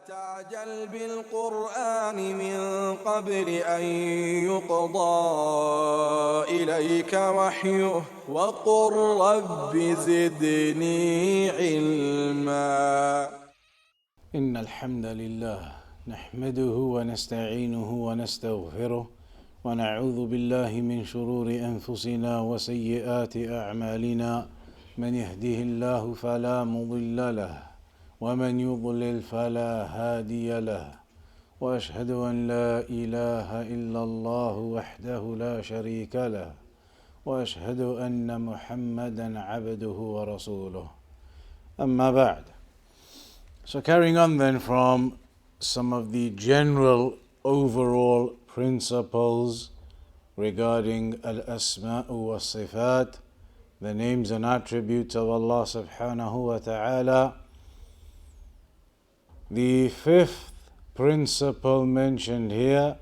تعجل بالقرآن من قبل أن يقضى إليك وحيه وقل رب زدني علما. إن الحمد لله نحمده ونستعينه ونستغفره ونعوذ بالله من شرور أنفسنا وسيئات أعمالنا. من يهده الله فلا مضل له ومن يضلل فلا هادي له، وأشهد أن لا إله إلا الله وحده لا شريك له، وأشهد أن محمدا عبده ورسوله. أما بعد. So carrying on then from some of the general overall principles regarding al-Asma'u wa Sifat, the names and attributes of Allah subhanahu wa ta'ala. The fifth principle mentioned here,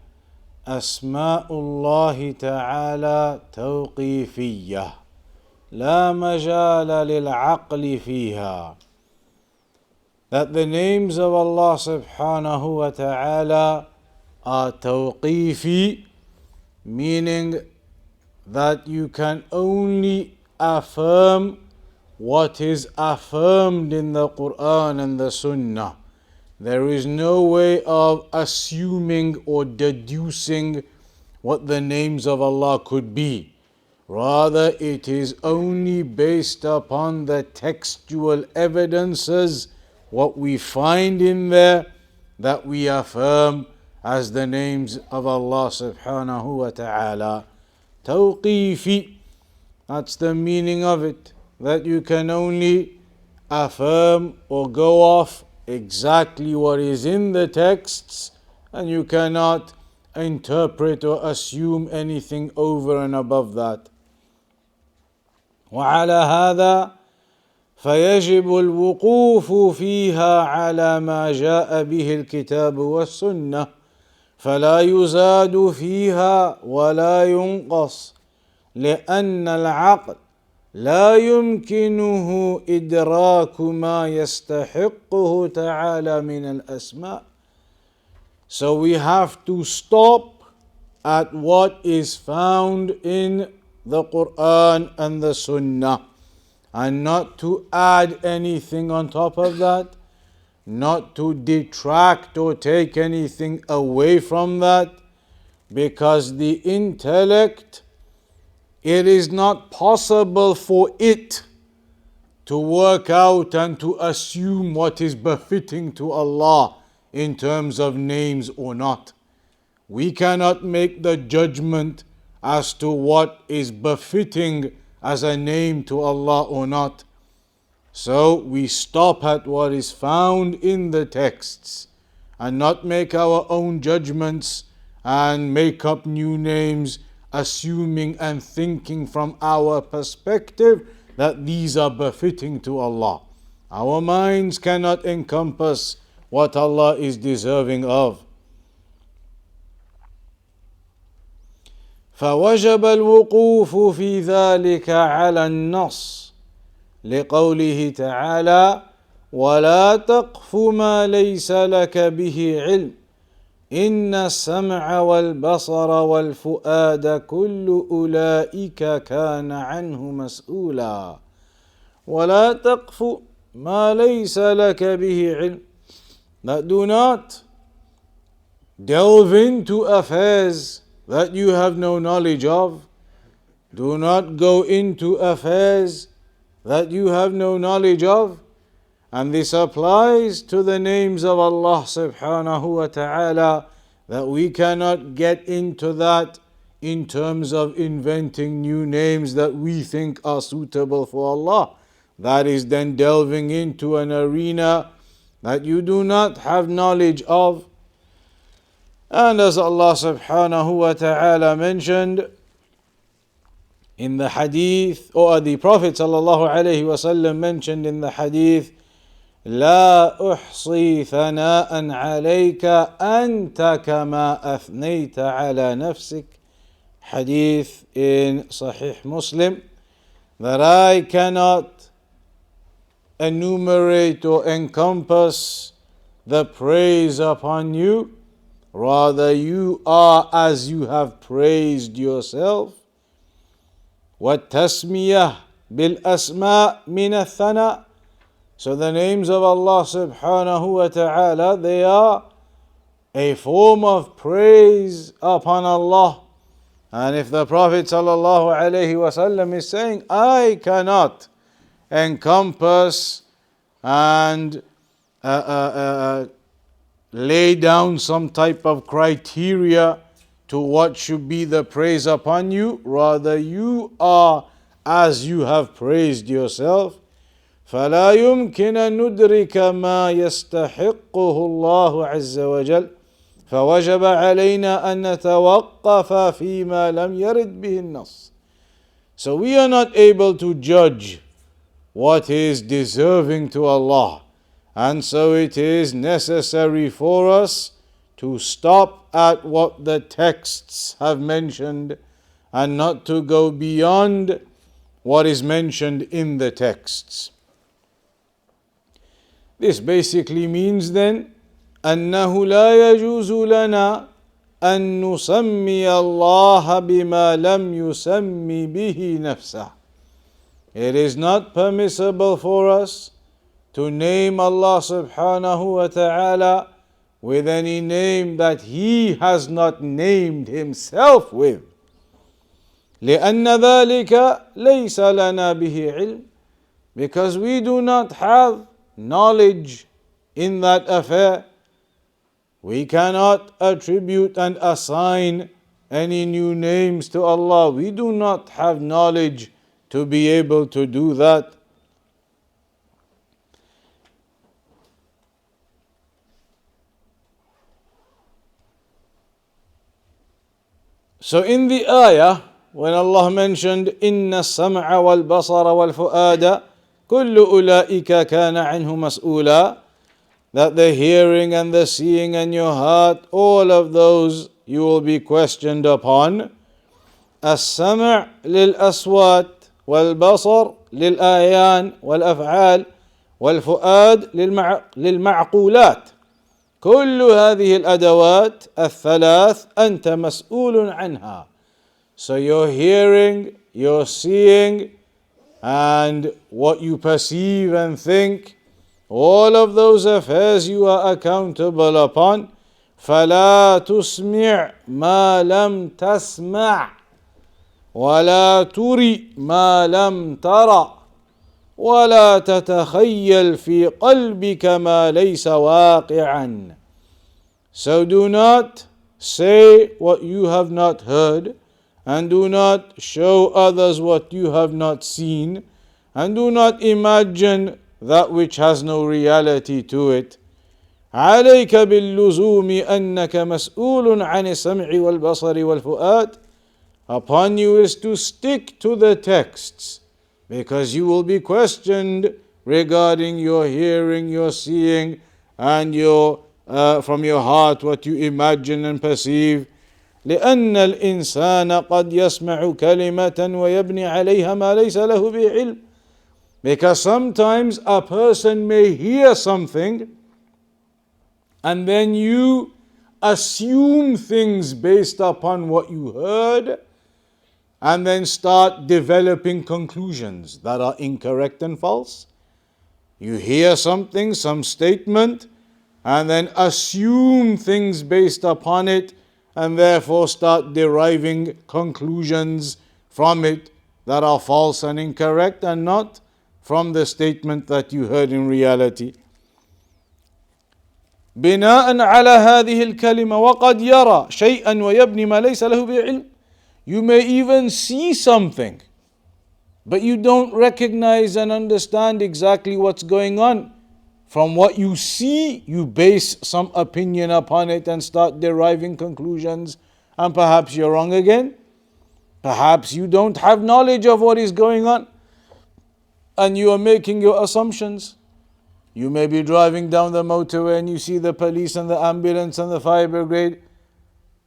Asma'ullahi ta'ala tawqifiyyah, la majala lil-aqli fiha. That the names of Allah subhanahu wa ta'ala are tawqifi, meaning that you can only affirm what is affirmed in the Quran and the Sunnah. There is no way of assuming or deducing what the names of Allah could be. Rather, it is only based upon the textual evidences, what we find in there, that we affirm as the names of Allah subhanahu wa ta'ala. Tawqifi, that's the meaning of it, that you can only affirm or go off exactly what is in the texts, and you cannot interpret or assume anything over and above that. وعلى هذا فيجب الوقوف فيها على ما جاء به الكتاب والسنة، فلا يزاد فيها ولا ينقص، لأن العقل لا يمكنه إدراك ما يستحقه تعالى من الأسماء. So we have to stop at what is found in the Quran and the Sunnah, and not to add anything on top of that, not to detract or take anything away from that, because the intellect, it is not possible for it to work out and to assume what is befitting to Allah in terms of names or not. We cannot make the judgment as to what is befitting as a name to Allah or not. So we stop at what is found in the texts and not make our own judgments and make up new names, assuming and thinking from our perspective that these are befitting to Allah. Our minds cannot encompass what Allah is deserving of. فوجب الوقوف في ذلك على النص لقوله تعالى ولا تقف ما ليس لك به علم إن السمع والبصر والفؤاد كل أولئك كان عنه مسؤولا. ولا تقف ما ليس لك به علم. That do not delve into affairs that you have no knowledge of. Do not go into affairs that you have no knowledge of. And this applies to the names of Allah subhanahu wa ta'ala, that we cannot get into that in terms of inventing new names that we think are suitable for Allah. That is then delving into an arena that you do not have knowledge of. And as Allah subhanahu wa ta'ala mentioned in the hadith, or the Prophet sallallahu alayhi wa sallam mentioned in the hadith, لا أحصي ثناء عليك أنت كما أثنيت على نفسك. Hadith in Sahih Muslim, that I cannot enumerate or encompass the praise upon you. Rather, you are as you have praised yourself. وَالتَّسْمِيَةِ بِالْأَسْمَاءِ مِنَ الثَّنَاءِ. So the names of Allah subhanahu wa ta'ala, they are a form of praise upon Allah. And if the Prophet sallallahu alaihi wasallam is saying, I cannot encompass and lay down some type of criteria to what should be the praise upon you, rather you are as you have praised yourself. فلا يمكن أن ندرك ما يستحقه الله عز وجل فوجب علينا أن نتوقف فيما لم يرد به النص. So we are not able to judge what is deserving to Allah, and so it is necessary for us to stop at what the texts have mentioned and not to go beyond what is mentioned in the texts. This basically means then أنه لا يجوز لنا أن نسمي الله بما لم يسمي به نفسه. It is not permissible for us to name Allah subhanahu wa ta'ala with any name that He has not named Himself with. لأن ذلك ليس لنا به علم, because we do not have knowledge in that affair. We cannot attribute and assign any new names to Allah. We do not have knowledge to be able to do that. So in the ayah, when Allah mentioned إِنَّ السَّمْعَ وَالْبَصَرَ وَالْفُؤَادَ كُلُّ أُولَٰئِكَ كَانَ عَنْهُ مَسْئُولًا, that the hearing and the seeing and your heart, all of those you will be questioned upon. السمع للأصوات والبصر للآيان والأفعال والفؤاد للمعقولات. كل هذه الأدوات الثلاث أنت مسؤول عنها. So your hearing, your seeing, and what you perceive and think, all of those affairs you are accountable upon. فلا تسمع ما لم تسمع ولا تري ما لم ترى ولا تتخيل في قلبك ما ليس واقعا. So do not say what you have not heard, and do not show others what you have not seen, and do not imagine that which has no reality to it. عليك باللزوم أنك مسؤول عن السمع والبصر والفؤاد. Upon you is to stick to the texts, because you will be questioned regarding your hearing, your seeing, and your from your heart what you imagine and perceive. لأن الإنسان قد يسمع كلمة ويبني عليها ما ليس له به علم. Because sometimes a person may hear something and then you assume things based upon what you heard, and then start developing conclusions that are incorrect and false. You hear something, some statement, and then assume things based upon it, and therefore start deriving conclusions from it that are false and incorrect, and not from the statement that you heard in reality. بناء على هذه الكلمة وقد يرى شيئا ويبني ما ليس له بعلم. You may even see something, but you don't recognize and understand exactly what's going on. From what you see, you base some opinion upon it and start deriving conclusions, and perhaps you're wrong again. Perhaps you don't have knowledge of what is going on, and you are making your assumptions. You may be driving down the motorway and you see the police and the ambulance and the fire brigade,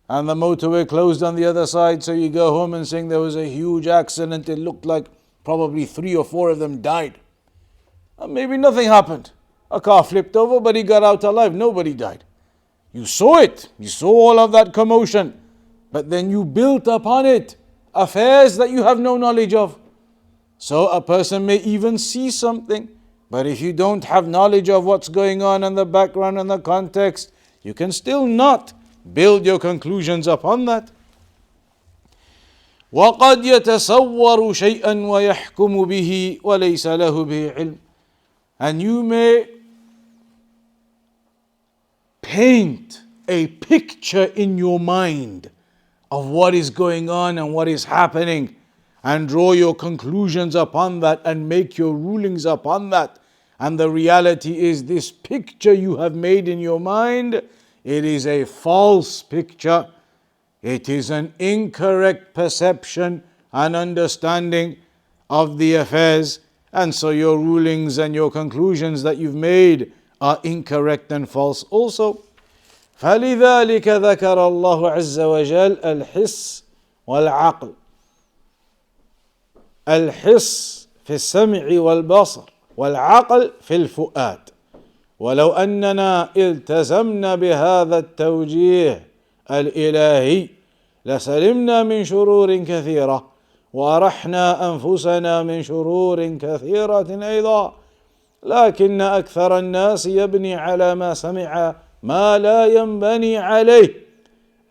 and the motorway closed on the other side, so you go home and saying there was a huge accident. It looked like probably 3 or 4 of them died. Or maybe nothing happened. A car flipped over, but he got out alive. Nobody died. You saw it. You saw all of that commotion. But then you built upon it affairs that you have no knowledge of. So a person may even see something, but if you don't have knowledge of what's going on in the background and the context, you can still not build your conclusions upon that. وَقَدْ يَتَصَوَّرُ شَيْئًا وَيَحْكُمُ بِهِ وَلَيْسَ لَهُ بِهِ عِلْمٍ. And you may paint a picture in your mind of what is going on and what is happening, and draw your conclusions upon that and make your rulings upon that. And the reality is, this picture you have made in your mind, it is a false picture. It is an incorrect perception and understanding of the affairs, and so your rulings and your conclusions that you've made are incorrect and false also. فلذلك ذكر الله عز وجل الحس والعقل. الحس في السمع والبصر، والعقل في الفؤاد. ولو أننا التزمنا بهذا التوجيه الإلهي لسلمنا من شرور كثيرة، وأرحنا أنفسنا من شرور كثيرة أيضا. لكن أكثر الناس يبني على ما سمع ما لا ينبني عليه،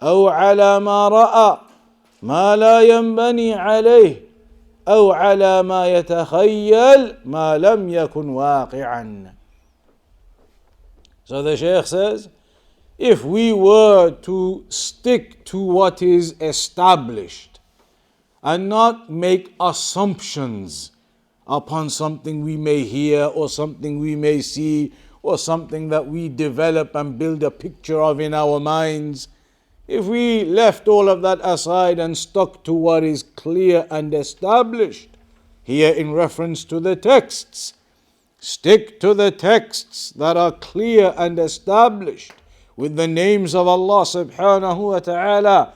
أو على ما رأى ما لا ينبني عليه، أو على ما يتخيل ما لم يكن واقعا. So the Shaykh says, if we were to stick to what is established and not make assumptions upon something we may hear or something we may see or something that we develop and build a picture of in our minds, if we left all of that aside and stuck to what is clear and established, here in reference to the texts, stick to the texts that are clear and established with the names of Allah subhanahu wa ta'ala,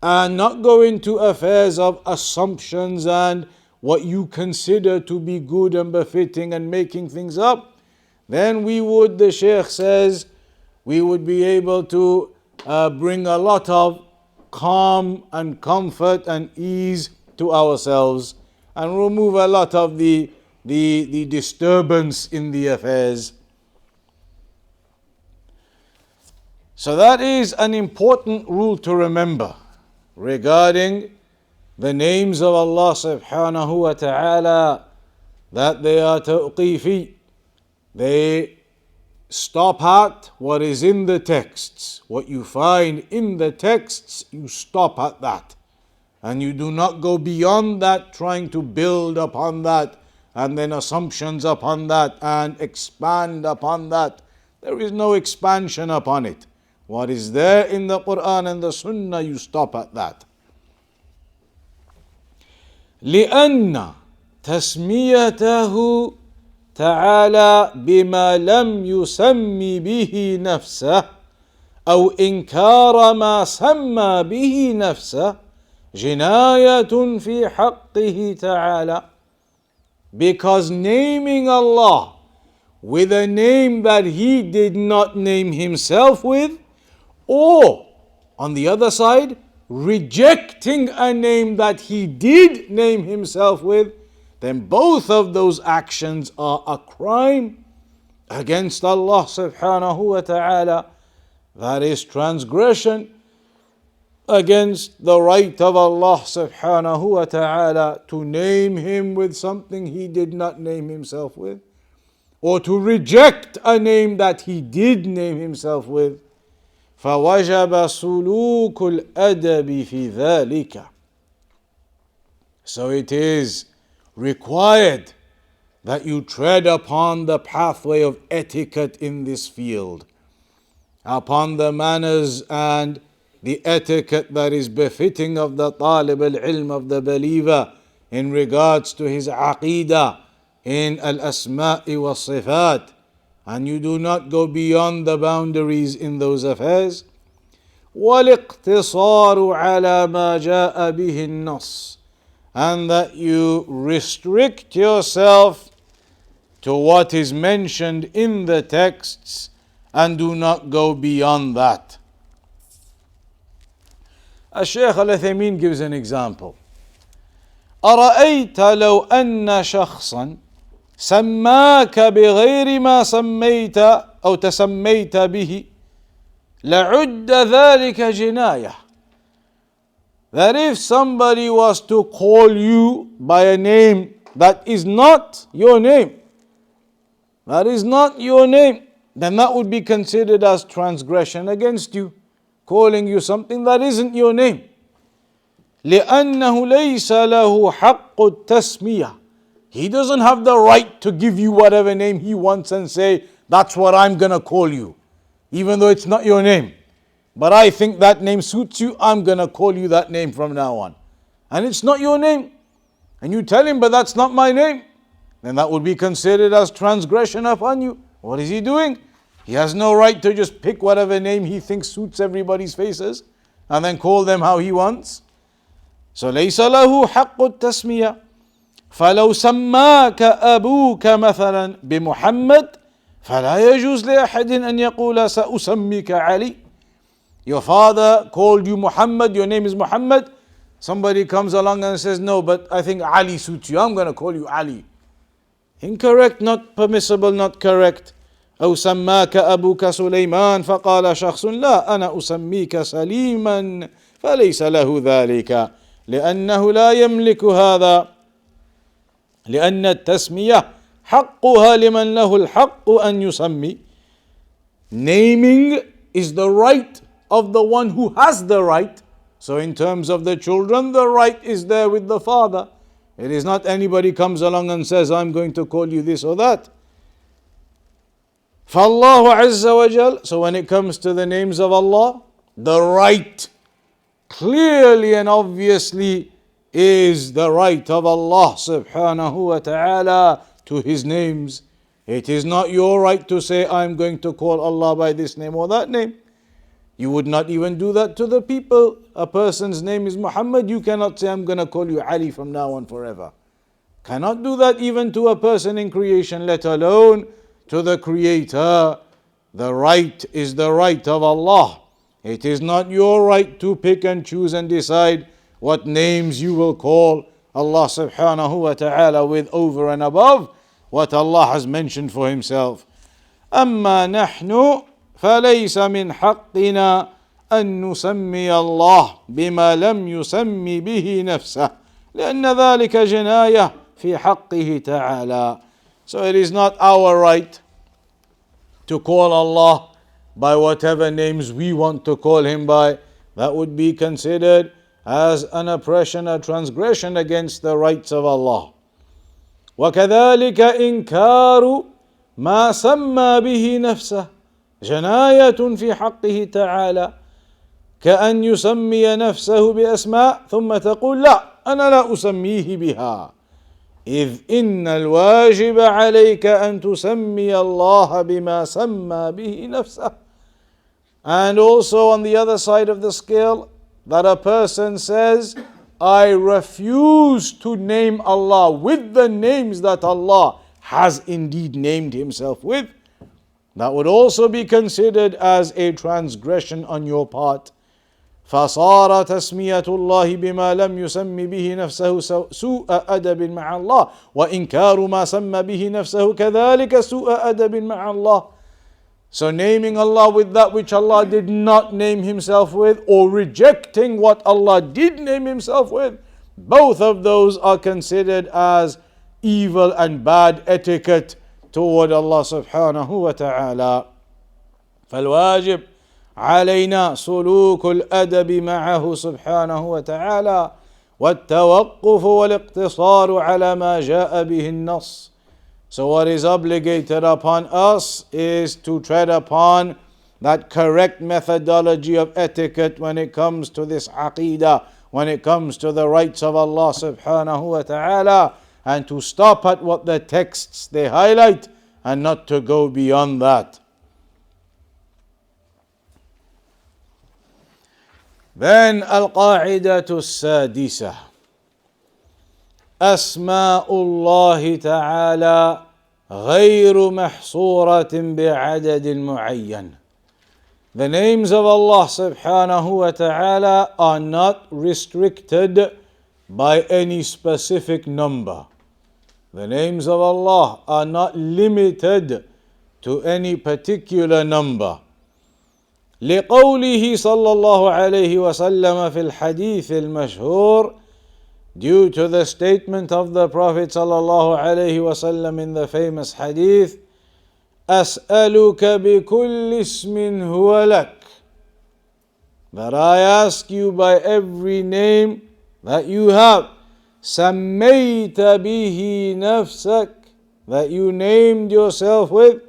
and not go into affairs of assumptions and what you consider to be good and befitting and making things up, then we would, the Shaykh says, we would be able to bring a lot of calm and comfort and ease to ourselves, and remove a lot of the disturbance in the affairs. So that is an important rule to remember regarding the names of Allah subhanahu wa ta'ala, that they are tawqifi. They stop at what is in the texts. What you find in the texts, you stop at that. And you do not go beyond that, trying to build upon that, and then assumptions upon that, and expand upon that. There is no expansion upon it. What is there in the Quran and the Sunnah, you stop at that. لأن تسميته تعالى بما لم يسم به نفسه أو إنكار ما سمى به نفسه جناية في حقه تعالى. Because naming Allah with a name that He did not name Himself with, or on the other side, rejecting a name that He did name Himself with, then both of those actions are a crime against Allah subhanahu wa ta'ala. That is transgression against the right of Allah subhanahu wa ta'ala to name Him with something He did not name Himself with, or to reject a name that He did name Himself with. فَوَجَبَ سُلُوكُ الْأَدَبِ فِي ذَلِكَ. So it is required that you tread upon the pathway of etiquette in this field, upon the manners and the etiquette that is befitting of the talib al-ilm, of the believer, in regards to his aqidah in al-asma'i wa sifat, and you do not go beyond the boundaries in those affairs. وَالِاقْتِصَارُ عَلَى مَا جَاءَ بِهِ النَّص. And that you restrict yourself to what is mentioned in the texts and do not go beyond that. Al-Shaykh al-Uthaymīn gives an example. أرأيت لو أن شخصا سماك بغير ما سميت أو تسميت به لعد ذلك جناية. That if somebody was to call you by a name that is not your name, then that would be considered as transgression against you, calling you something that isn't your name. لأنه ليس له حق التسمية. He doesn't have the right to give you whatever name he wants and say, that's what I'm going to call you, even though it's not your name. But I think that name suits you, I'm going to call you that name from now on. And it's not your name. And you tell him, but that's not my name. Then that would be considered as transgression upon you. What is he doing? He has no right to just pick whatever name he thinks suits everybody's faces and then call them how he wants. So ليس له حق التسمية. فلو سماك أبوك مثلا بمحمد فلا يجوز لأحد أن يقول سأسميك علي. Your father called you Muhammad, your name is Muhammad. Somebody comes along and says, no, but I think Ali suits you, I'm going to call you Ali. Incorrect, not permissible, not correct. أو سماك أبوك سليمان فقال شخص لا أنا أسميك سليما فليس له ذلك لأنه لا يملك هذا لأن التسمية حقها لمن له الحق أن يسمي. Naming is the right of the one who has the right. So in terms of the children, the right is there with the father. It is not anybody comes along and says, I'm going to call you this or that. فالله عز وجل. So when it comes to the names of Allah, the right clearly and obviously is the right of Allah subhanahu wa ta'ala to His names. It is not your right to say, I'm going to call Allah by this name or that name. You would not even do that to the people. A person's name is Muhammad, you cannot say, I'm going to call you Ali from now on forever. Cannot do that even to a person in creation, let alone to the Creator. The right is the right of Allah. It is not your right to pick and choose and decide what names you will call Allah subhanahu wa ta'ala with over and above what Allah has mentioned for Himself. أما نحن فليس من حقنا أن نسمي الله بما لم يسمي به نفسه لأن ذلك جناية في حقه تعالى. So it is not our right to call Allah by whatever names we want to call Him by. That would be considered as an oppression, a transgression against the rights of Allah. وكذلك إنكار ما سمى به نفسه جناية في حقه تعالى كأن يسمي نفسه بأسماء ثم تقول لا أنا لا أسميه بها إذ إن الواجب عليك أن تسمي الله بما سمى به نفسه. And also on the other side of the scale, that a person says, I refuse to name Allah with the names that Allah has indeed named Himself with. That would also be considered as a transgression on your part. فصار تسمية الله بما لم يسم به نفسه سوء أدب مع الله وإنكار ما سمى به نفسه كذلك سوء أدب مع الله. So naming Allah with that which Allah did not name Himself with, or rejecting what Allah did name Himself with, both of those are considered as evil and bad etiquette toward Allah subhanahu wa ta'ala. فالواجب علينا سلوك الأدب معه سبحانه وتعالى والتوقف والاقتصار على ما جاء به النص. So what is obligated upon us is to tread upon that correct methodology of etiquette when it comes to this Aqidah, when it comes to the rights of Allah subhanahu wa ta'ala, and to stop at what the texts they highlight and not to go beyond that. Then al-Qā'idatu as-Sādisa. أسماء الله تعالى غير محصورة بعدد معين. The names of Allah subhanahu wa ta'ala are not restricted by any specific number. The names of Allah are not limited to any particular number. لقوله صلى الله عليه وسلم في الحديث المشهور, due to the statement of the Prophet صلى الله عليه وسلم in the famous hadith, أسألك بكل اسم هو لك, that I ask you by every name that you have, سميت به نفسك, that you named yourself with,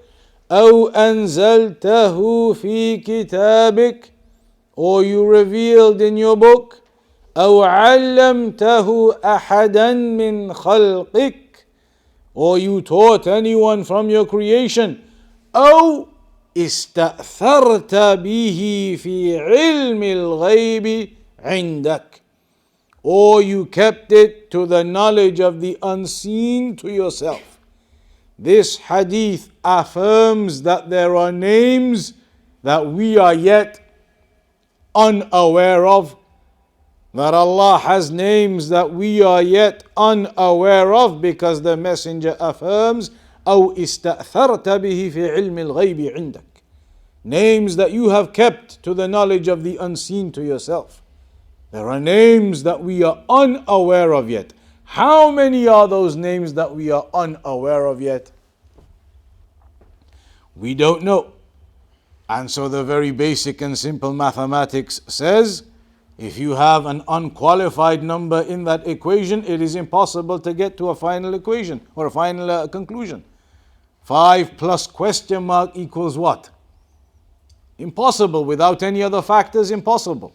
أو أنزلته في كتابك, or you revealed in your book, أو علمته أحدا من خلقك, or you taught anyone from your creation, أو استأثرت به في علم الغيب عندك, or you kept it to the knowledge of the unseen to yourself. This hadith affirms that there are names that we are yet unaware of, that Allah has names that we are yet unaware of, because the Messenger affirms, أو استأثرت به في علم الغيب عندك, names that you have kept to the knowledge of the unseen to yourself. There are names that we are unaware of yet. How many are those names that we are unaware of yet? We don't know. And so the very basic and simple mathematics says, if you have an unqualified number in that equation, it is impossible to get to a final equation or a final conclusion. 5 plus question mark equals what? Impossible. Without any other factors, impossible.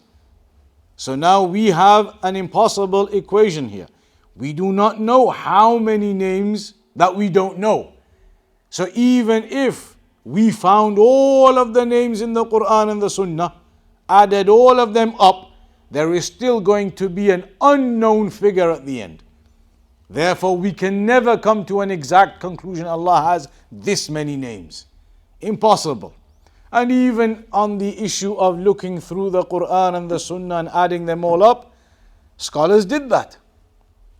So now we have an impossible equation here. We do not know how many names that we don't know. So even if we found all of the names in the Quran and the Sunnah, added all of them up, there is still going to be an unknown figure at the end. Therefore, we can never come to an exact conclusion Allah has this many names. Impossible. And even on the issue of looking through the Quran and the Sunnah and adding them all up, scholars did that.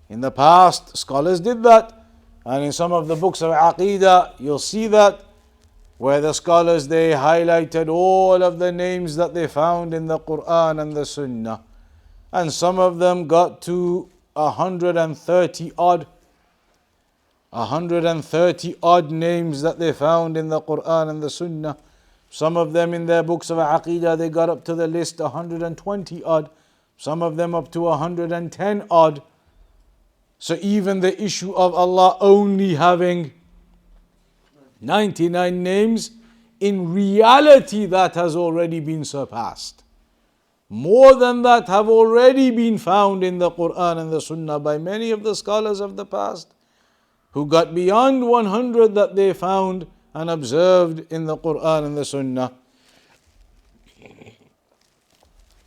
In the past, scholars did that. And in some of the books of Aqidah, you'll see that, where the scholars, they highlighted all of the names that they found in the Quran and the Sunnah. And some of them got to 130 odd names that they found in the Quran and the Sunnah. Some of them in their books of Aqidah, they got up to the list 120 odd. Some of them up to 110 odd. So even the issue of Allah only having 99 names, in reality that has already been surpassed. More than that have already been found in the Quran and the Sunnah by many of the scholars of the past, who got beyond 100 that they found and observed in the Quran and the Sunnah.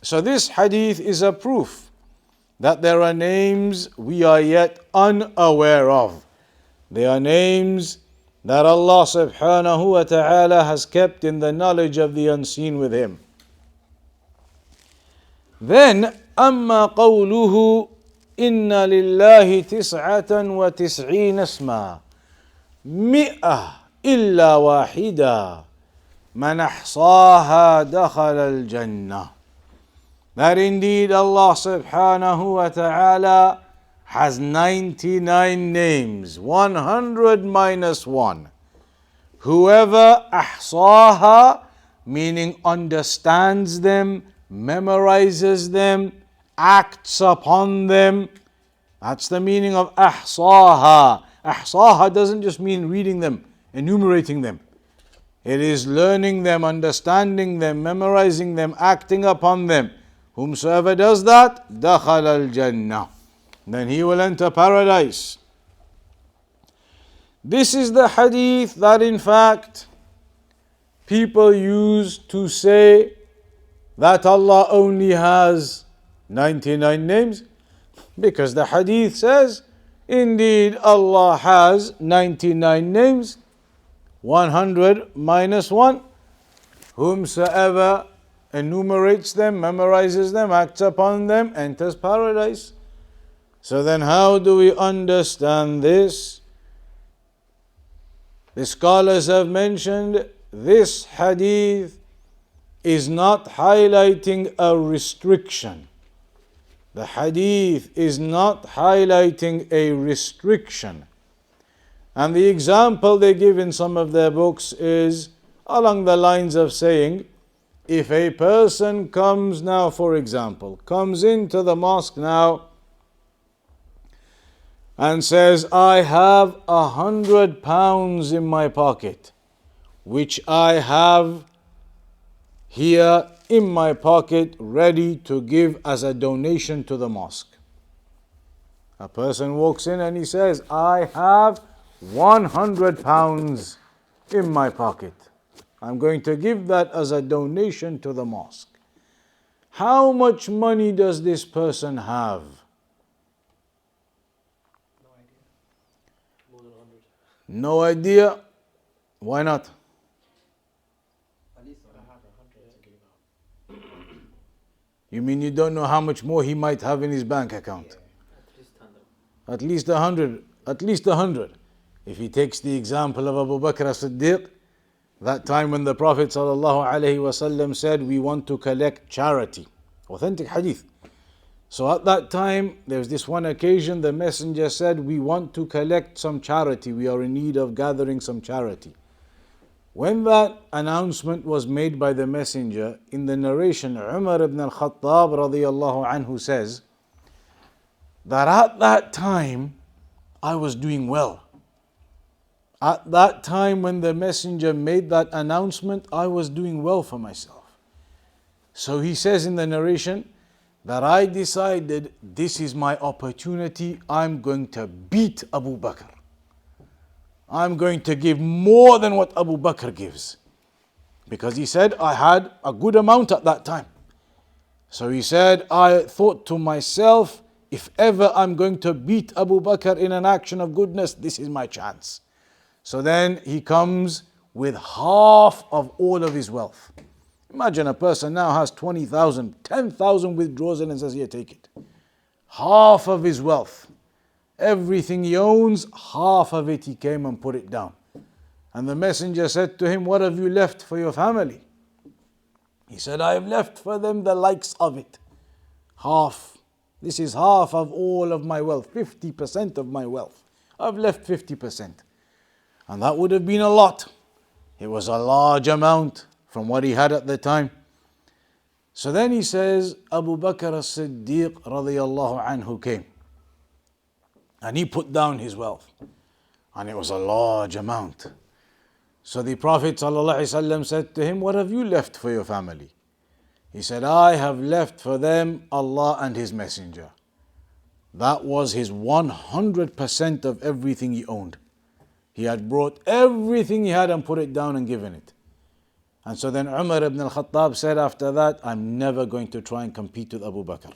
So this hadith is a proof that there are names we are yet unaware of. They are names that Allah subhanahu wa ta'ala has kept in the knowledge of the unseen with Him. Then, أما قوله إن لله 99 اسما 100 إلا واحدا من أحصاها دخل الجنة. That indeed Allah subhanahu wa ta'ala has 99 names, 100 minus 1. Whoever أحصاها, meaning understands them, memorizes them, acts upon them. That's the meaning of أحصاها. أحصاها doesn't just mean reading them, enumerating them. It is learning them, understanding them, memorizing them, acting upon them. Whomsoever does that, دخل الجنة, then he will enter paradise. This is the hadith that in fact people use to say that Allah only has 99 names, because the hadith says Indeed, Allah has 99 names, 100 minus 1. Whomsoever enumerates them, memorizes them, acts upon them, enters paradise. So then how do we understand this? The scholars have mentioned this hadith is not highlighting a restriction. The hadith is not highlighting a restriction. And the example they give in some of their books is along the lines of saying, if a person comes now, for example, comes into the mosque now and says, I have £100 in my pocket, which I have here in my pocket ready to give as a donation to the mosque. A person walks in and he says, I have £100 in my pocket. I'm going to give that as a donation to the mosque. How much money does this person have? More than 100. No idea. Why not? At least I have 100 to give out. You mean you don't know how much more he might have in his bank account? Yeah, At least 100. At least 100. If he takes the example of Abu Bakr as-Siddiq, that time when the Prophet ﷺ said, we want to collect charity. Authentic hadith. So at that time, there was this one occasion, the messenger said, we want to collect some charity. We are in need of gathering some charity. When that announcement was made by the messenger, in the narration, Umar ibn al-Khattab radiyallahu anhu says, that at that time, I was doing well. At that time when the messenger made that announcement, I was doing well for myself. So he says in the narration that I decided this is my opportunity. I'm going to beat Abu Bakr. I'm going to give more than what Abu Bakr gives. Because he said I had a good amount at that time. So he said, I thought to myself, if ever I'm going to beat Abu Bakr in an action of goodness, this is my chance. So then he comes with half of all of his wealth. Imagine a person now has 20,000, 10,000 withdraws in and says, here, take it. Half of his wealth. Everything he owns, half of it he came and put it down. And the messenger said to him, what have you left for your family? He said, I have left for them the likes of it. Half. This is half of all of my wealth, 50% of my wealth. I've left 50%. And that would have been a lot. It was a large amount from what he had at the time. So then he says, Abu Bakr as-Siddiq radiyallahu anhu came. And he put down his wealth. And it was a large amount. So the Prophet ﷺ said to him, what have you left for your family? He said, I have left for them Allah and His Messenger. That was his 100% of everything he owned. He had brought everything he had and put it down and given it. And so then Umar ibn al-Khattab said after that, I'm never going to try and compete with Abu Bakr.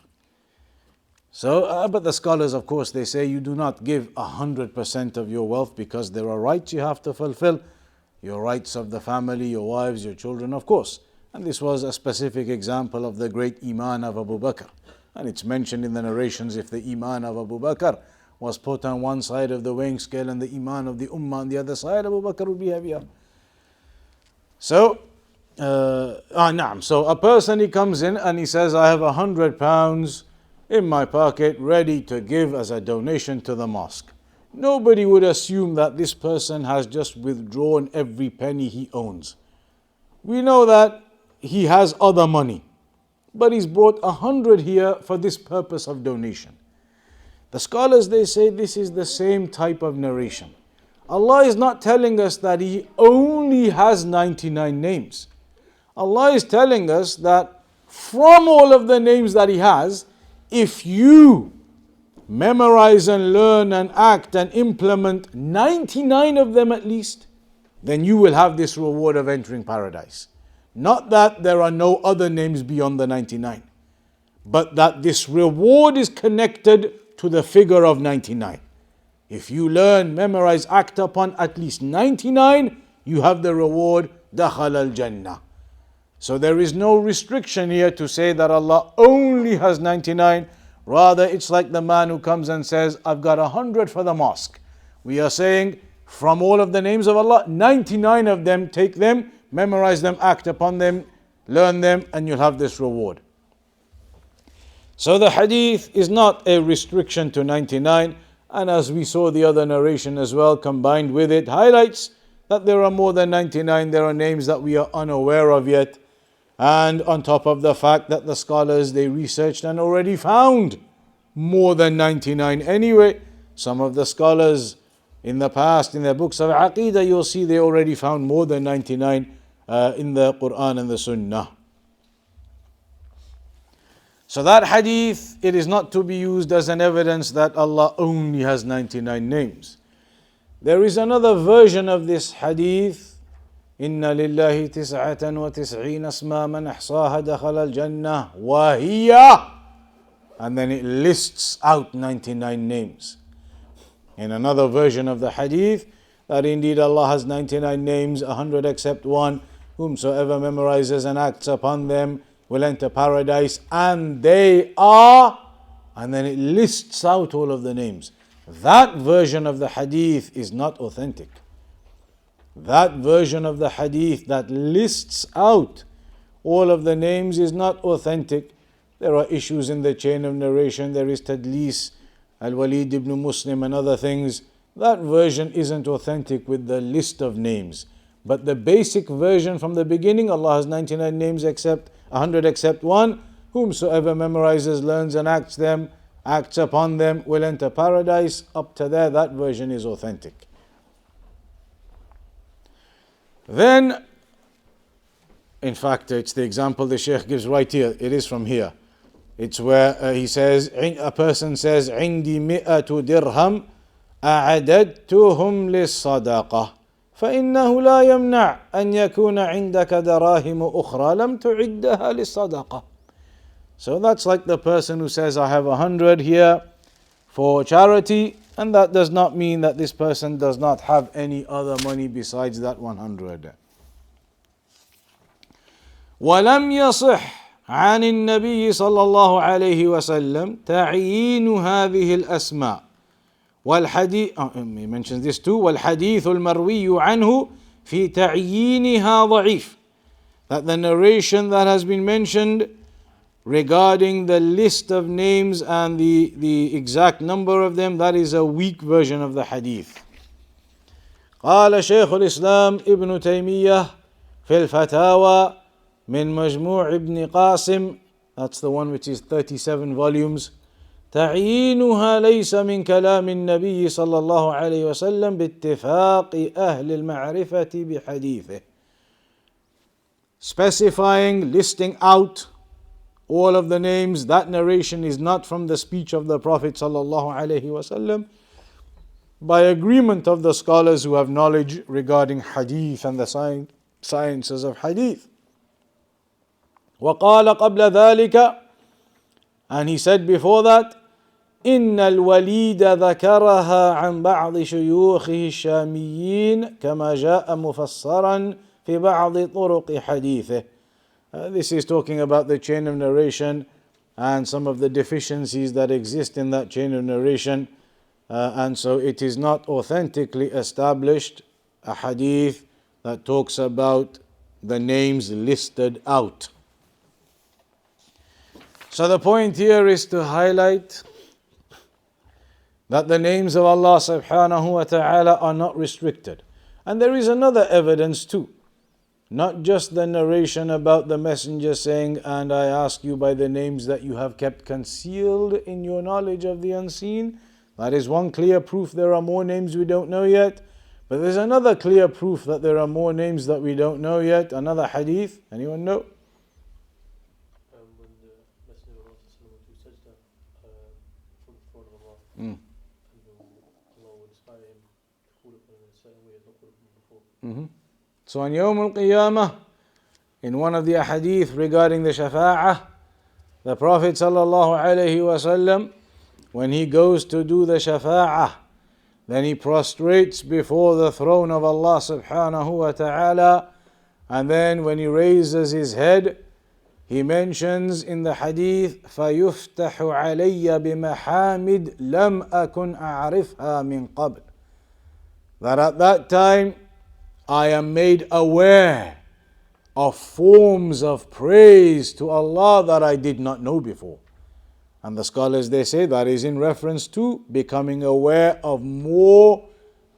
So, but the scholars, of course, they say you do not give 100% of your wealth because there are rights you have to fulfill. Your rights of the family, your wives, your children, of course. And this was a specific example of the great Iman of Abu Bakr. And it's mentioned in the narrations, if the Iman of Abu Bakr was put on one side of the weighing scale and the Iman of the Ummah on the other side, Abu Bakr would be heavier. So, so a person, he comes in and he says, I have £100 in my pocket ready to give as a donation to the mosque. Nobody would assume that this person has just withdrawn every penny he owns. We know that he has other money, but he's brought 100 here for this purpose of donation. The scholars, they say this is the same type of narration. Allah is not telling us that He only has 99 names. Allah is telling us that from all of the names that He has, if you memorize and learn and act and implement 99 of them at least, then you will have this reward of entering paradise. Not that there are no other names beyond the 99, but that this reward is connected to the figure of 99. If you learn, memorize, act upon at least 99, you have the reward, دخل الجنة. So there is no restriction here to say that Allah only has 99. Rather, it's like the man who comes and says, I've got 100 for the mosque. We are saying, from all of the names of Allah, 99 of them, take them, memorize them, act upon them, learn them, and you'll have this reward. So the hadith is not a restriction to 99, and as we saw the other narration as well, combined with it, highlights that there are more than 99, there are names that we are unaware of yet. And on top of the fact that the scholars, they researched and already found more than 99 anyway. Some of the scholars in the past, in their books of Aqidah, you'll see they already found more than 99 in the Quran and the Sunnah. So that hadith, it is not to be used as an evidence that Allah only has 99 names. There is another version of this hadith. إن لله 99 اسما من أحصاها دخل الجنة وهي, and then it lists out 99 names. In another version of the hadith, that indeed Allah has 99 names, 100 except one, whomsoever memorizes and acts upon them will enter paradise, and they are, and then it lists out all of the names. That version of the hadith is not authentic. That version of the hadith that lists out all of the names is not authentic. There are issues in the chain of narration. There is tadlis, al-Walid ibn Muslim and other things. That version isn't authentic with the list of names. But the basic version from the beginning, Allah has 99 names except 100 except one. Whomsoever memorizes, learns and acts them, acts upon them, will enter paradise. Up to there, that version is authentic. Then, in fact, it's the example the Shaykh gives right here. It is from here. It's where he says, a person says, عندي 100 درهم أعددتهم للصدقة فإنه لا يمنع أن يكون عندك دراهم أخرى لم تعدها للصدقة. So that's like the person who says, I have 100 here for charity, and that does not mean that this person does not have any other money besides that 100. ولم يصح عن النبي صلى الله عليه وسلم تعيين هذه الأسماء والحديث he mentions this too والحديث المروي عنه في تعيينها ضعيف, that the narration that has been mentioned regarding the list of names and the exact number of them, that is a weak version of the hadith. قال شيخ الإسلام ابن تيمية في الفتاوى من مجموع ابن قاسم, that's the one which is 37 volumes, تعيينها ليس من كلام النبي صلى الله عليه وسلم باتفاق أهل المعرفة بحديثه. Specifying, listing out all of the names, that narration is not from the speech of the Prophet sallallahu alaihi wasallam, by agreement of the scholars who have knowledge regarding hadith and the sciences of hadith. وقال قبل ذلك, and he said before that, إن الوليد ذكرها عن بعض شيوخه الشاميين كما جاء مفسرا في بعض طرق حديثه. This is talking about the chain of narration and some of the deficiencies that exist in that chain of narration, and so it is not authentically established a hadith that talks about the names listed out. So the point here is to highlight that the names of Allah subhanahu wa ta'ala are not restricted. And there is another evidence too. Not just the narration about the messenger saying, and I ask you by the names that you have kept concealed in your knowledge of the unseen. That is one clear proof there are more names we don't know yet. But there's another clear proof that there are more names that we don't know yet. Another hadith. Anyone know? When the messenger of Allah went to sajda from the throne of Allah, Mm. and Allah would inspire him to call upon him in a certain way as not called upon him before. Mm-hmm. So on Yawm al-Qiyamah, in one of the ahadith regarding the shafa'ah, the Prophet sallallahu alaihi wasallam, when he goes to do the shafa'ah, then he prostrates before the throne of Allah subhanahu wa ta'ala, and then when he raises his head, he mentions in the hadith, فَيُفْتَحُ عَلَيَّ بِمَحَامِدْ لَمْ أَكُنْ أَعْرِفْهَا مِنْ قَبْلِ. That at that time I am made aware of forms of praise to Allah that I did not know before. And the scholars, they say that is in reference to becoming aware of more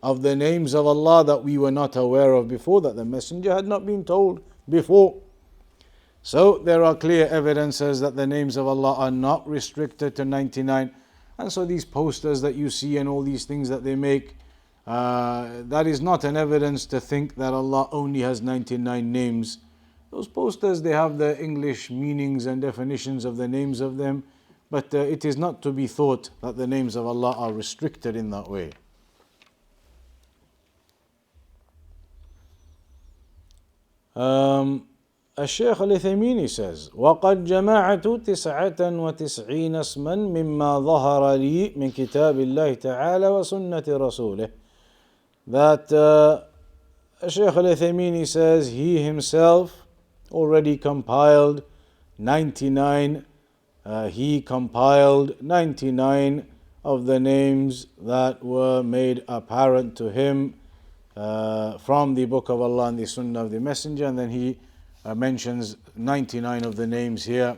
of the names of Allah that we were not aware of before, that the Messenger had not been told before. So there are clear evidences that the names of Allah are not restricted to 99. And so these posters that you see and all these things that they make, that is not an evidence to think that Allah only has 99 names. Those posters, they have the English meanings and definitions of the names of them, but it is not to be thought that the names of Allah are restricted in that way. الشيخ العثيمين says وقد جمعت 99 اسما مما ظهر لي من كتاب الله تعالى وسنة رسوله. That Shaykh al-Uthaymin says he himself already compiled 99. He compiled 99 of the names that were made apparent to him from the Book of Allah and the Sunnah of the Messenger, and then he mentions 99 of the names here,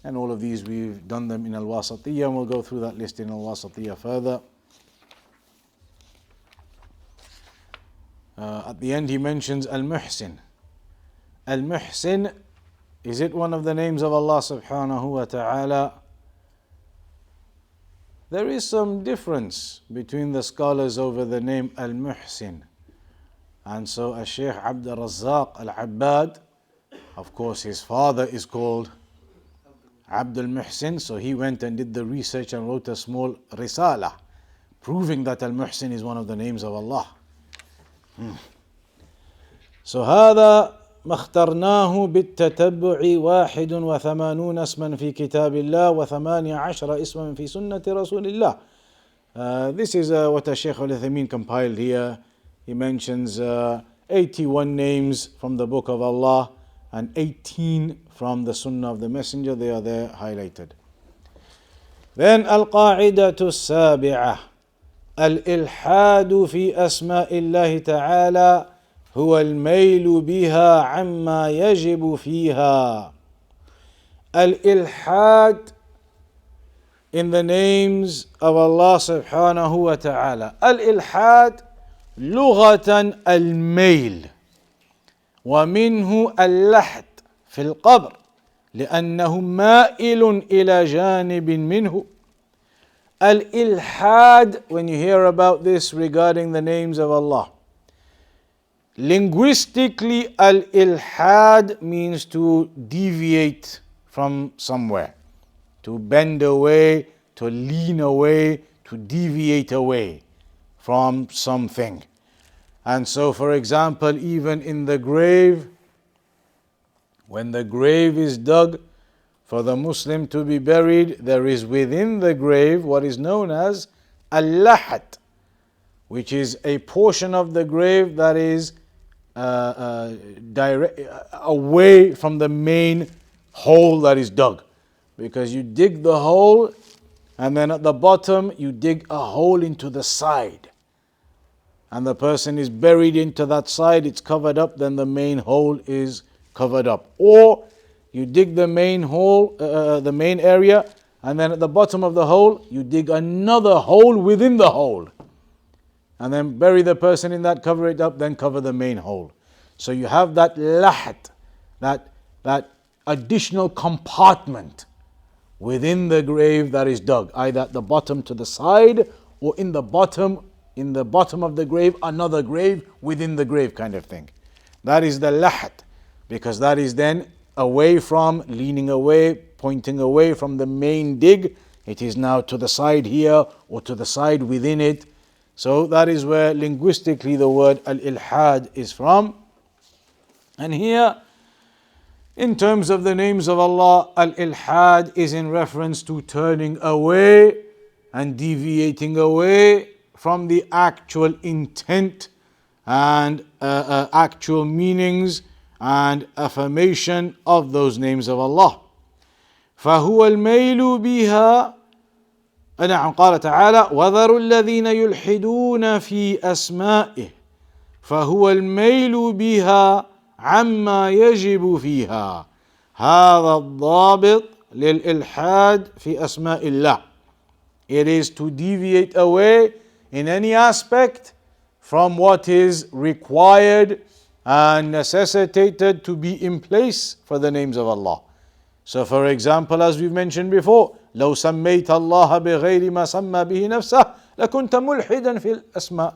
and all of these we've done them in al-Wasitiyyah, and we'll go through that list in al-Wasitiyyah further. At the end he mentions al-Muhsin. Al-Muhsin, is it one of the names of Allah subhanahu wa ta'ala? There is some difference between the scholars over the name al-Muhsin. And so al-Shaykh Abd al-Razzaq al-Abbad, of course his father is called Abd al-Muhsin, so he went and did the research and wrote a small risala proving that al-Muhsin is one of the names of Allah. So هذا ما اخترناه بالتتبع 81 اسما في كتاب الله و18 اسما في سنة رسول الله. This is what Shaykh al-Uthaymin compiled here. He mentions 81 names from the Book of Allah and 18 from the Sunnah of the Messenger. They are there highlighted. Then القاعدة السابعة الإلحاد في أسماء الله تعالى هو الميل بها عما يجب فيها. Al-Ilhad in the names of Allah subhanahu wa ta'ala. Al-Ilhad لغة الميل ومنه اللحد في القبر لأنه مائل إلى جانب منه. Al-Ilhad, when you hear about this regarding the names of Allah, linguistically, al-ilhad means to deviate from somewhere, to bend away, to lean away, to deviate away from something. And so, for example, even in the grave, when the grave is dug for the Muslim to be buried, there is within the grave what is known as al-lahad, which is a portion of the grave that is away from the main hole that is dug. Because you dig the hole and then at the bottom you dig a hole into the side. And the person is buried into that side, it's covered up, then the main hole is covered up. Or you dig the main hole, the main area, and then at the bottom of the hole you dig another hole within the hole. And then bury the person in that, cover it up, then cover the main hole. So you have that lahad, that additional compartment within the grave that is dug, either at the bottom to the side or in the bottom of the grave, another grave within the grave kind of thing. That is the lahad, because that is then away from, leaning away, pointing away from the main dig. It is now to the side here or to the side within it. So that is where linguistically the word al-ilhad is from. And here, in terms of the names of Allah, al-ilhad is in reference to turning away and deviating away from the actual intent and actual meanings and affirmation of those names of Allah. فهو الميل بها نعم قال تعالى وذروا الذين يلحدون في أسمائه فهو الميل بها عما يجب فيها هذا الضابط للإلحاد في أسماء الله. It is to deviate away in any aspect from what is required and necessitated to be in place for the names of Allah. So for example, as we've mentioned before, لو سميت الله بغير ما سمى به نفسه لكنت ملحدا في الأسماء.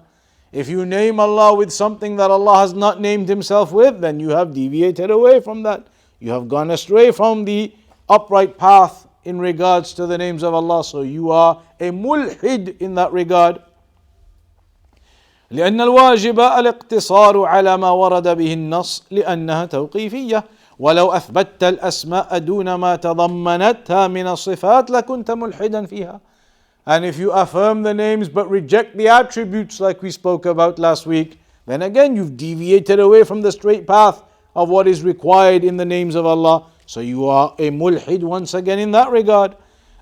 If you name Allah with something that Allah has not named Himself with, then you have deviated away from that. You have gone astray from the upright path in regards to the names of Allah. So you are a mulhid in that regard. لأن الواجب الاقتصار على ما ورد به النص لأنها توقيفية ولو أثبتت الأسماء دون ما تضمنتها من الصفات لكنت ملحدا فيها. And if you affirm the names but reject the attributes like we spoke about last week, then again you've deviated away from the straight path of what is required in the names of Allah. So you are a mulhid once again in that regard.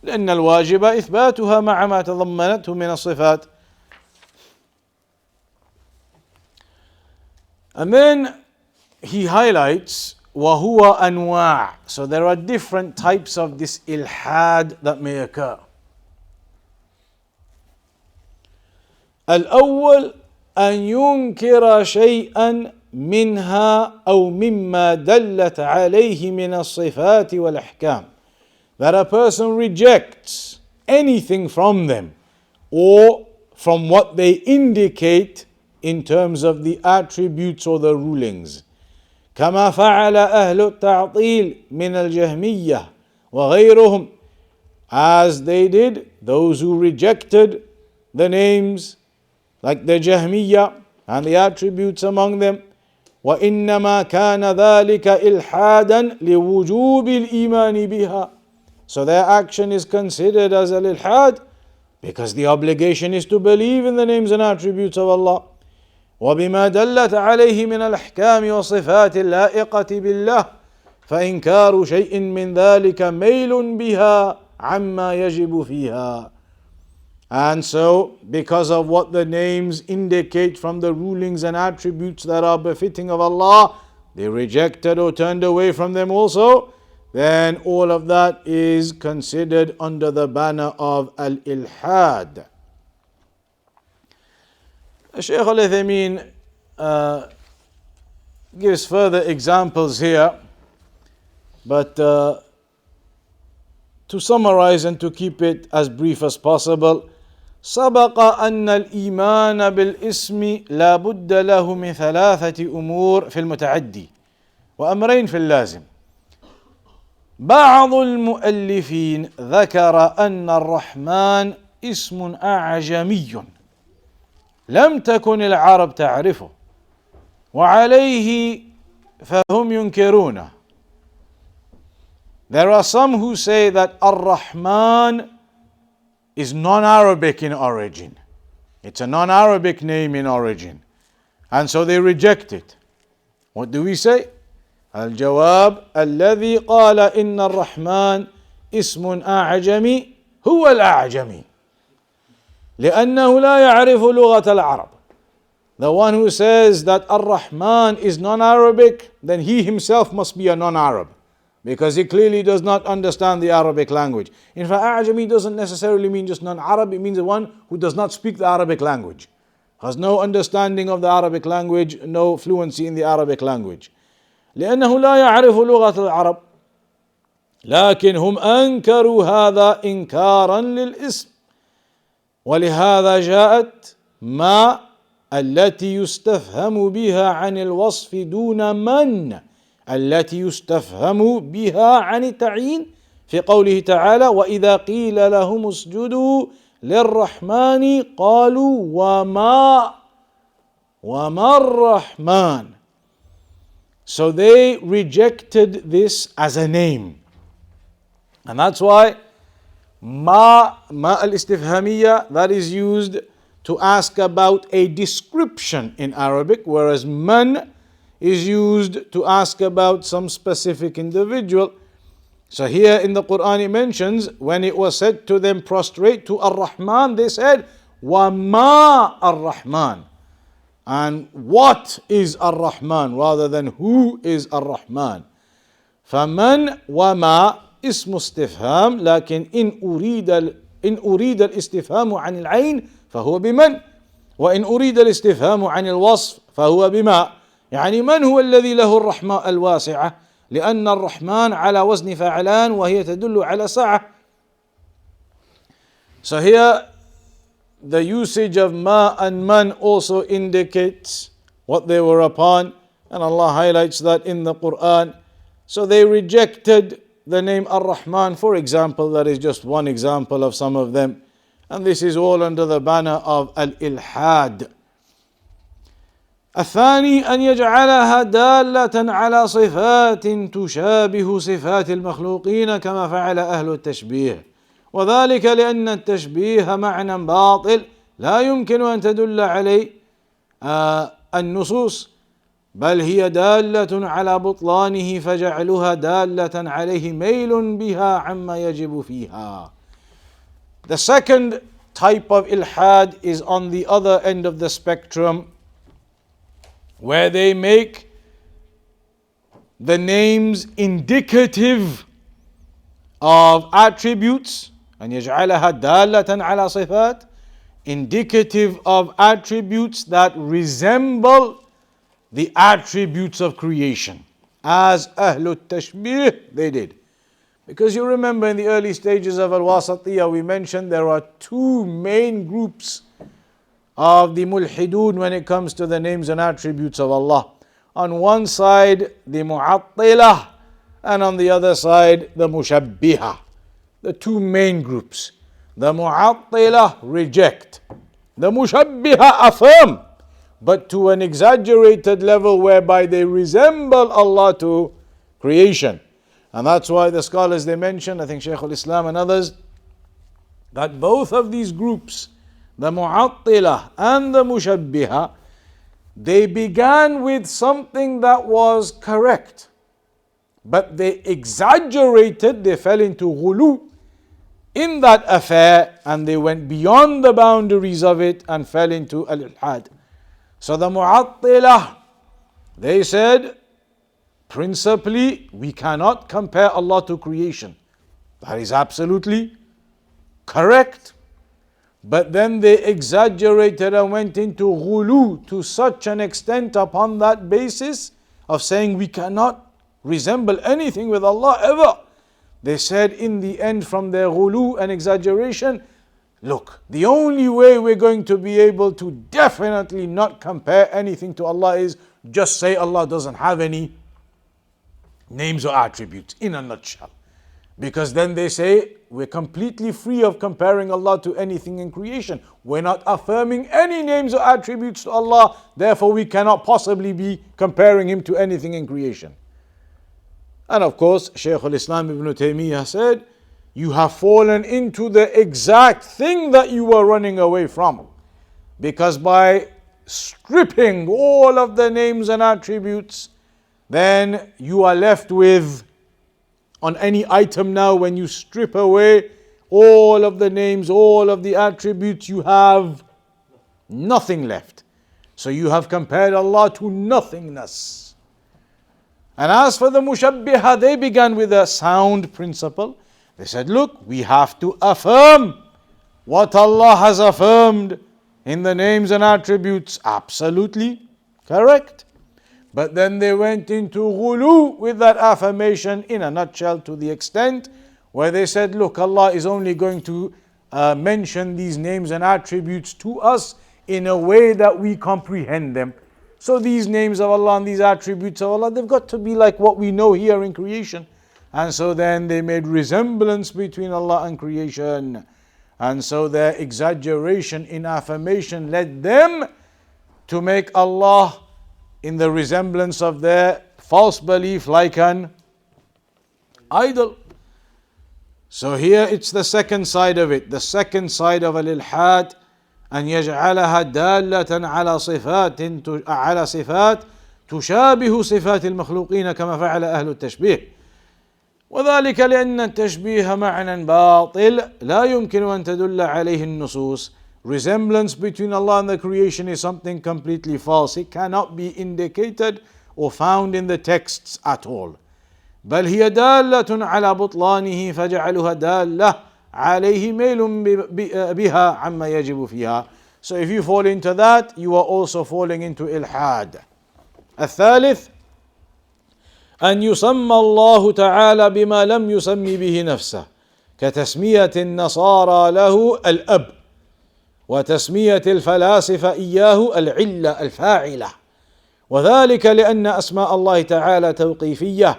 لأن الواجب إثباتها مع ما تضمنته من الصفات. And then he highlights وهو أنواع. So there are different types of this ilhad that may occur. الأول أن ينكر شيئا منها أو مما دلت عليه من الصفات والأحكام. That a person rejects anything from them or from what they indicate in terms of the attributes or the rulings. كما فعل أهل التعطيل من الجهمية وغيرهم, as they did those who rejected the names like the Jahmiyyah and the attributes among them. وإنما كان ذلك إلحادا لوجوب الإيمان بها. So their action is considered as al-ilhad because the obligation is to believe in the names and attributes of Allah. وبما دلت عليه من الأحكام والصفات اللائقة بالله فإنكار شيء من ذلك ميل بها عما يجب فيها. And so, because of what the names indicate from the rulings and attributes that are befitting of Allah, they rejected or turned away from them also, then all of that is considered under the banner of al-ilhad. Shaykh al-Uthaymin gives further examples here, but to summarize and to keep it as brief as possible, سبق أن الإيمان بالاسم لا بد له من ثلاثة أمور في المتعدي وأمرين في اللازم. بعض المؤلفين ذكر أن الرحمن اسم أعجمي لم تكن العرب تعرفه وعليه فهم ينكرونه. There are some who say that Ar-Rahman is non-Arabic in origin. It's a non-Arabic name in origin. And so they reject it. What do we say? الجواب الذي قال إن الرحمن اسم أعجمي هو الأعجمي لأنه لا يعرف لغة العرب. The one who says that Ar-Rahman is non-Arabic, then he himself must be a non-Arab, because he clearly does not understand the Arabic language. In fact, A'jami doesn't necessarily mean just non-Arab, it means the one who does not speak the Arabic language, has no understanding of the Arabic language, no fluency in the Arabic language. لأنه لا يعرف لغة العرب. لكن هم أنكروا هذا إنكارا للاسم. ولهذا جاءت ما التي يستفهم بها عن الوصف دون من التي يستفهم بها عن التعيين في قوله تعالى وإذا قيل لهم اسجدوا للرحمن قالوا وما الرحمن. So they rejected this as a name, and that's why ma al-istifhamiyya that is used to ask about a description in Arabic, whereas man is used to ask about some specific individual. So here in the Quran it mentions, when it was said to them, prostrate to Ar-Rahman, they said, وَمَا Ar-Rahman. And what is Ar-Rahman, rather than who is Ar-Rahman. فَمَنْ وَمَا اسم استفهام، لكن إن أريد الاستفهام عن العين فهو بمن، وإن أريد الاستفهام عن الوصف فهو بما. يعني من هو الذي له الرحمة الواسعة، لأن الرحمن على وزن فعلان وهي تدل على سعة. So here the usage of ma and man also indicates what they were upon, and Allah highlights that in the Quran. So they rejected the name Ar-Rahman, for example. That is just one example of some of them, and this is all under the banner of al-Ilhad. الثاني أن يجعلها دالة على صفات تشابه صفات المخلوقين كما فعل أهل التشبيه، وذلك لأن التشبيه معنى باطل لا يمكن أن تدل عليه النصوص، بل هي دالة على بطلانه، فجعلها دالة عليه ميل بها عما يجب فيها. The second type of ilhad is on the other end of the spectrum, where they make the names indicative of attributes, and يجعلها دالة على صفات, indicative of attributes that resemble the attributes of creation, as Ahlul Tashbih they did. Because you remember in the early stages of al-Wasitiyyah we mentioned there are two main groups of the mulhidun when it comes to the names and attributes of Allah. On one side the Mu'attilah, and on the other side the Mushabbihah. The two main groups. The Mu'attilah reject, the Mushabbihah affirm, but to an exaggerated level whereby they resemble Allah to creation. And that's why the scholars they mention, I think Shaykh al-Islam and others, that both of these groups, the Mu'attilah and the Mushabbihah, they began with something that was correct, but they exaggerated, they fell into ghulu in that affair, and they went beyond the boundaries of it and fell into al-ilhad. So the Mu'attilah, they said, principally, we cannot compare Allah to creation. That is absolutely correct. But then they exaggerated and went into ghulu to such an extent upon that basis of saying we cannot resemble anything with Allah ever. They said in the end, from their ghulu and exaggeration, look, the only way we're going to be able to definitely not compare anything to Allah is just say Allah doesn't have any names or attributes, in a nutshell. Because then they say we're completely free of comparing Allah to anything in creation. We're not affirming any names or attributes to Allah, therefore we cannot possibly be comparing Him to anything in creation. And of course, Shaykh al-Islam ibn Taymiyyah said, you have fallen into the exact thing that you were running away from. Because by stripping all of the names and attributes, then you are left with, on any item now, when you strip away all of the names, all of the attributes, you have nothing left. So you have compared Allah to nothingness. And as for the Mushabbihah, they began with a sound principle. They said, look, we have to affirm what Allah has affirmed in the names and attributes. Absolutely correct. But then they went into ghulu with that affirmation, in a nutshell, to the extent where they said, look, Allah is only going to mention these names and attributes to us in a way that we comprehend them. So these names of Allah and these attributes of Allah, they've got to be like what we know here in creation. And so then they made resemblance between Allah and creation. And so their exaggeration in affirmation led them to make Allah in the resemblance of their false belief like an idol. So here it's the second side of it. The second side of al-ilhad أن يجعلها دالة على صفات تشابه صفات المخلوقين كما فعل أهل التشبيه، وذلك لأن التشبيه معنى باطل لا يمكن أن تدل عليه النصوص. Resemblance between Allah and the creation is something completely false. It cannot be indicated or found in the texts at all. بل هي دالة على بطلانه فجعلها دالة عليه ميل بها عما يجب فيها. So if you fall into that, you are also falling into ilhad. الثالث أن يسمى الله تعالى بما لم يسمي به نفسه، كتسمية النصارى له الأب، وتسمية الفلاسفة إياه العلة الفاعلة، وذلك لأن أسماء الله تعالى توقيفية،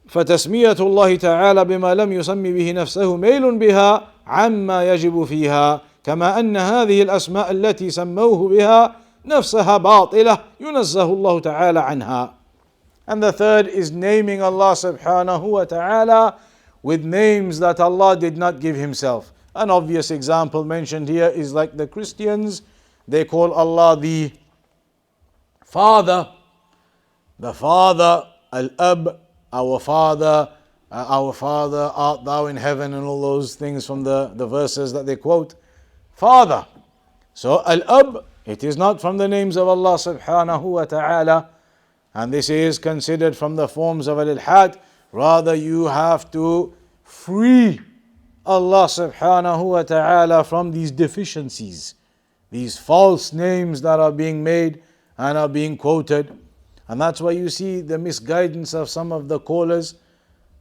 فتسمية الله تعالى بما لم يسمي به نفسه ميل بها عما يجب فيها، كما أن هذه الأسماء التي سموه بها نفسها باطلة ينزه الله تعالى عنها. And the third is naming Allah subhanahu wa ta'ala with names that Allah did not give Himself. An obvious example mentioned here is like the Christians. They call Allah the Father, Al-Ab, our Father art thou in heaven, and all those things from the verses that they quote. Father. So Al-Ab, it is not from the names of Allah subhanahu wa ta'ala, and this is considered from the forms of al-ilhad. Rather, you have to free Allah subhanahu wa ta'ala from these deficiencies, these false names that are being made and are being quoted. And that's why you see the misguidance of some of the callers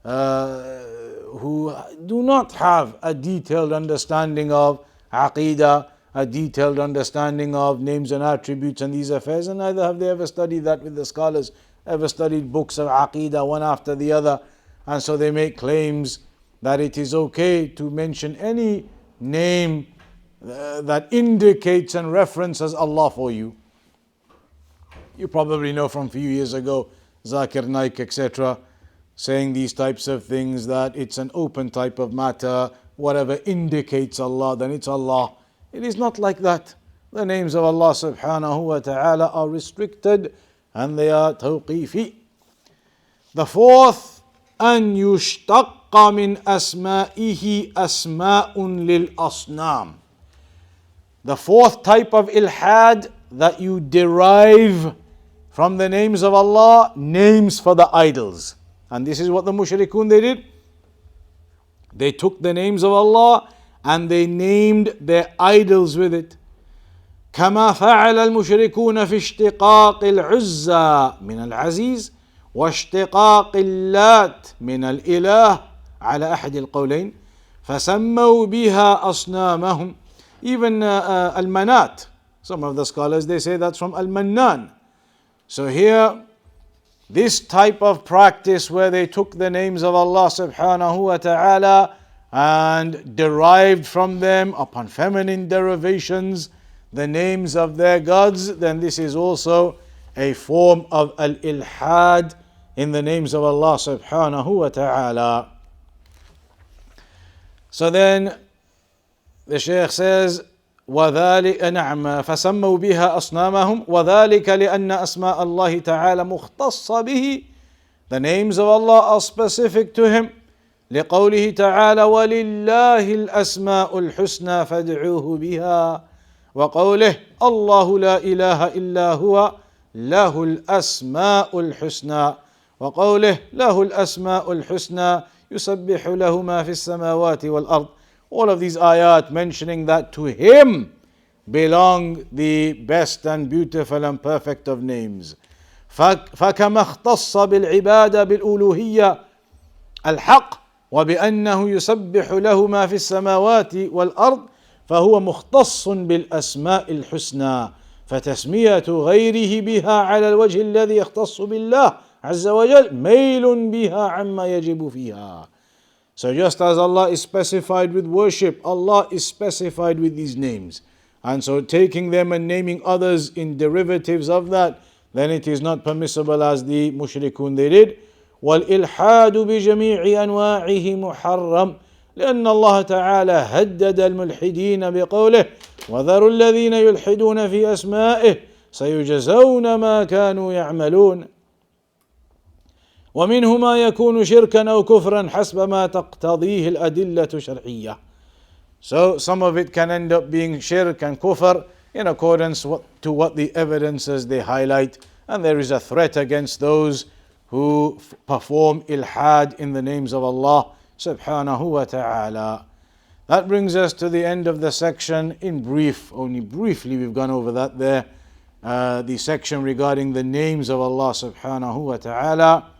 who do not have a detailed understanding of Aqidah, a detailed understanding of names and attributes and these affairs, and neither have they ever studied that with the scholars, ever studied books of Aqidah one after the other. And so they make claims that it is okay to mention any name that indicates and references Allah for you. You probably know from a few years ago, Zakir Naik, etc., saying these types of things, that it's an open type of matter. Whatever indicates Allah, then it's Allah. It is not like that. The names of Allah subhanahu wa ta'ala are restricted and they are tawqifi. The fourth, أن يشتق من أسمائه أسماء للأصنام. The fourth type of ilhad, that you derive from the names of Allah names for the idols. And this is what the mushrikun they did. They took the names of Allah and they named their idols with it. كما فعل المشركون في اشتقاق العزى من العزيز واشتقاق اللات من الإله على أحد القولين فسموا بها أصنامهم. Even al-Manat, some of the scholars they say that's from al-Mannan. So here, this type of practice where they took the names of Allah subhanahu wa ta'ala and derived from them upon feminine derivations the names of their gods, then this is also a form of al-ilhad in the names of Allah subhanahu wa ta'ala. So then the Shaykh says, وذلك نعم فسموا بها أصنامهم وذلك لأن أسماء الله تعالى مختصة به. The names of Allah are specific to Him. لقوله تعالى ولله الأسماء الحسنى فادعوه بها وقوله الله لا إله إلا هو له الأسماء الحسنى وقوله له الأسماء الحسنى يسبح له ما في السماوات والأرض. All of these ayat mentioning that to Him belong the best and beautiful and perfect of names. فكما اختص بالعبادة بالألوهية الحق وبأنه يسبح له ما في السماوات والأرض فهو مختص بالأسماء الحسنى فتسمية غيره بها على الوجه الذي يختص بالله عز وجل ميل بها عما يجب فيها. So just as Allah is specified with worship, Allah is specified with these names. And so taking them and naming others in derivatives of that, then it is not permissible as the mushrikun they did. وَالْإِلْحَادُ بِجَمِيعِ أَنْوَاعِهِ مُحَرَّمٌ. لأن الله تعالى هدد الملحدين بقوله وذروا الذين يلحدون في أسمائه سيجزون ما كانوا يعملون. ومنه ما يكون شركا أو كفرا حسب ما تقتضيه الأدلة الشرعية. So some of it can end up being shirk and kufr in accordance to what the evidences they highlight, and there is a threat against those who perform ilhad in the names of Allah subhanahu wa ta'ala. That brings us to the end of the section. In brief, only briefly we've gone over that there, the section regarding the names of Allah subhanahu wa ta'ala.